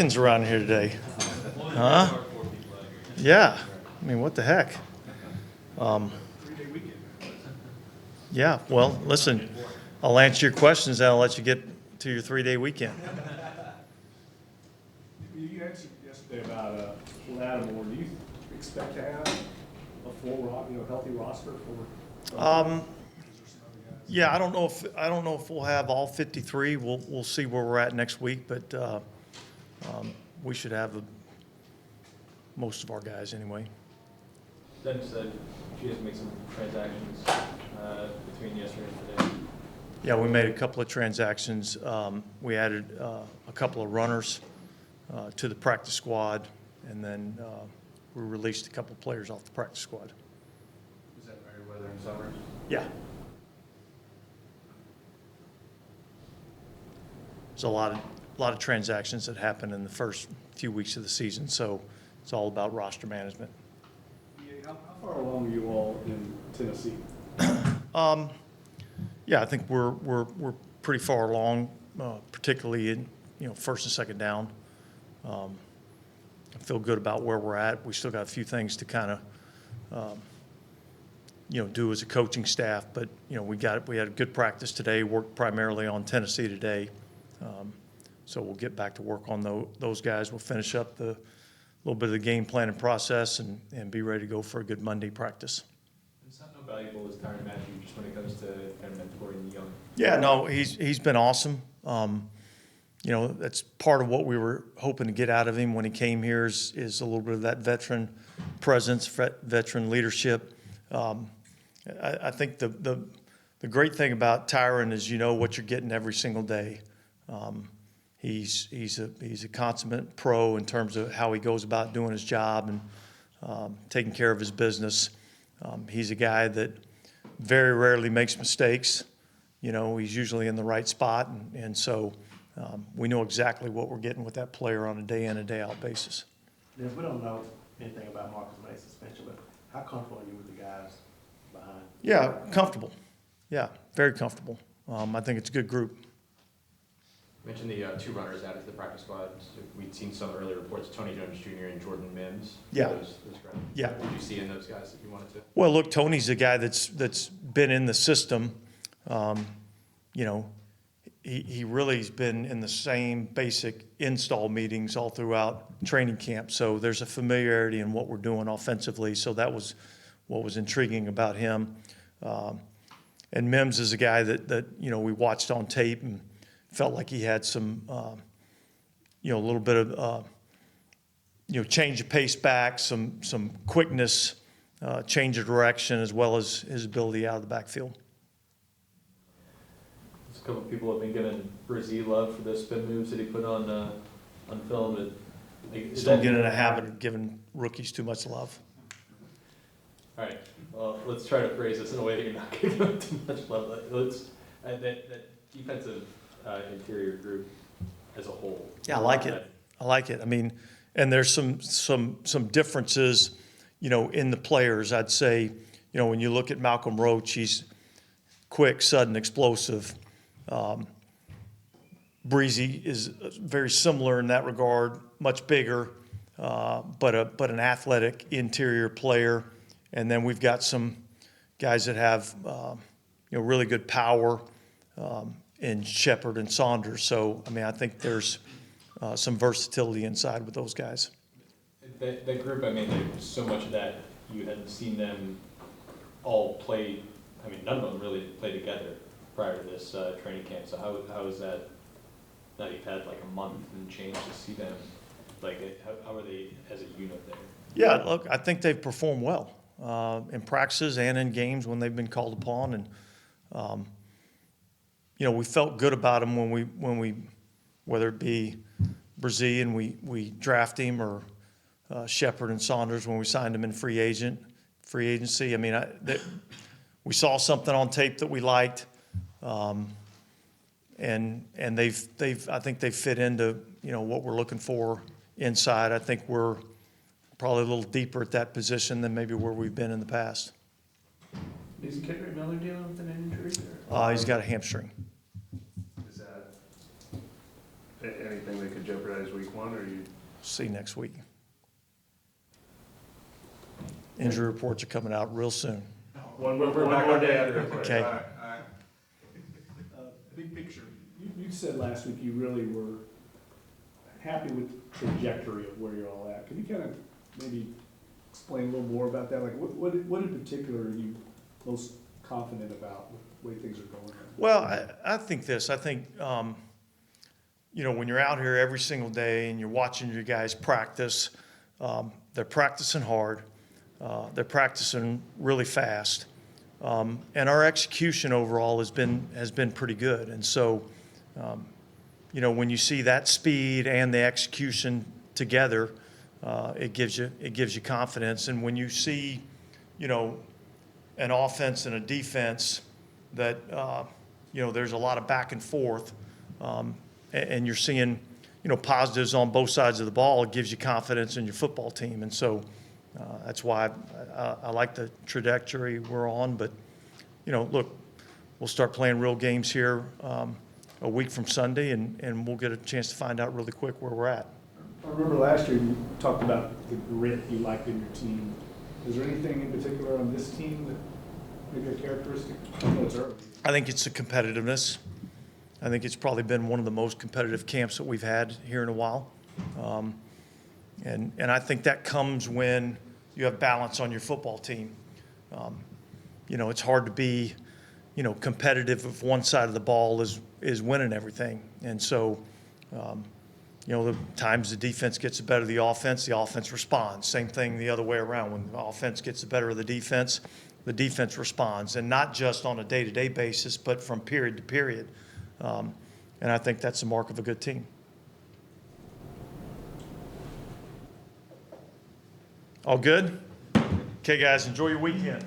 Americans around here today? Huh? Yeah. I mean, what the heck? Yeah, well, listen, I'll answer your questions and I'll let you get to your 3-day weekend. You answered yesterday about Lattimore. Do you expect to have a full, healthy roster for? Yeah, I don't know if we'll have all 53. We'll see where we're at next week, but we should have most of our guys anyway. Dennis said she has to make some transactions between yesterday and today. Yeah, we made a couple of transactions. We added a couple of runners to the practice squad, and then we released a couple of players off the practice squad. Is that Meriwether and Summers? Yeah. There's a lot of transactions that happen in the first few weeks of the season, so it's all about roster management. How far along are you all in Tennessee? Yeah, I think we're pretty far along, particularly in first and second down. I feel good about where we're at. We still got a few things to kind of do as a coaching staff, but we had a good practice today. Worked primarily on Tennessee today, so we'll get back to work on those guys. We'll finish up the little bit of the game planning process and be ready to go for a good Monday practice. It's not no valuable as Tyrann Matthew just when it comes to kind of mentoring the young. Yeah, no, he's been awesome. That's part of what we were hoping to get out of him when he came here is a little bit of that veteran presence, veteran leadership. I think the great thing about Tyrann is what you're getting every single day. He's a consummate pro in terms of how he goes about doing his job and taking care of his business. He's a guy that very rarely makes mistakes. He's usually in the right spot, and so we know exactly what we're getting with that player on a day in and day out basis. We don't know anything about Marcus May's suspension, but how comfortable are you with the guys behind? Yeah, comfortable. Yeah, very comfortable. I think it's a good group. You mentioned the two runners added to the practice squad. So we'd seen some early reports of Tony Jones Jr. and Jordan Mims. Yeah. Those Yeah. What did you see in those guys that you wanted to? Well, look, Tony's a guy that's been in the system. He really's been in the same basic install meetings all throughout training camp. So there's a familiarity in what we're doing offensively. So that was what was intriguing about him. And Mims is a guy that we watched on tape and felt like he had some, a little bit of, change of pace back, some quickness, change of direction, as well as his ability out of the backfield. A couple of people have been giving Brzee love for the spin moves that he put on film. Still getting in a habit of giving rookies too much love. All right. Well, let's try to phrase this in a way that you're not giving them too much love. That defensive interior group as a whole. Yeah, I like it. I mean, and there's some differences, in the players. I'd say, when you look at Malcolm Roach, he's quick, sudden, explosive. Brzee is very similar in that regard, much bigger, but an athletic interior player. And then we've got some guys that have really good power in Shepard and Saunders. So I think there's some versatility inside with those guys. That group, there's so much of that you hadn't seen them all play. None of them really played together prior to this training camp. So how is that? Now you've had like a month and change to see them. How are they as a unit there? Yeah, look, I think they've performed well in practices and in games when they've been called upon, and we felt good about them when we whether it be Brzee and we draft him, or Shepard and Saunders when we signed him in free agency. We saw something on tape that we liked, and I think they've fit into what we're looking for inside. I think we're probably a little deeper at that position than maybe where we've been in the past. Is Kendrick Miller dealing with an injury? He's got a hamstring. Is that anything that could jeopardize week one, or you? See you next week. Injury reports are coming out real soon. One more day after. Okay. All right. Big picture, you said last week you really were happy with the trajectory of where you're all at. Can you kind of maybe explain a little more about that? Like, what in particular are you most confident about with the way things are going? Well, I think this. I think, you know, when you're out here every single day and you're watching your guys practice, they're practicing hard. They're practicing really fast. And our execution overall has been pretty good. And so, you know, when you see that speed and the execution together, it gives you confidence. And when you see, you know, an offense and a defense that, you know, there's a lot of back and forth, and you're seeing, you know, positives on both sides of the ball, it gives you confidence in your football team. And so that's why I like the trajectory we're on. But, you know, look, we'll start playing real games here a week from Sunday, and we'll get a chance to find out really quick where we're at. I remember last year you talked about the grit you liked in your team. Is there anything in particular on this team that maybe a characteristic? I know it's early. I think it's the competitiveness. I think it's probably been one of the most competitive camps that we've had here in a while. And I think that comes when you have balance on your football team. You know, it's hard to be, you know, competitive if one side of the ball is winning everything. And so, you know, the times the defense gets the better of the offense responds. Same thing the other way around. When the offense gets the better of the defense responds. And not just on a day-to-day basis, but from period to period. And I think that's the mark of a good team. All good? Okay, guys, enjoy your weekend.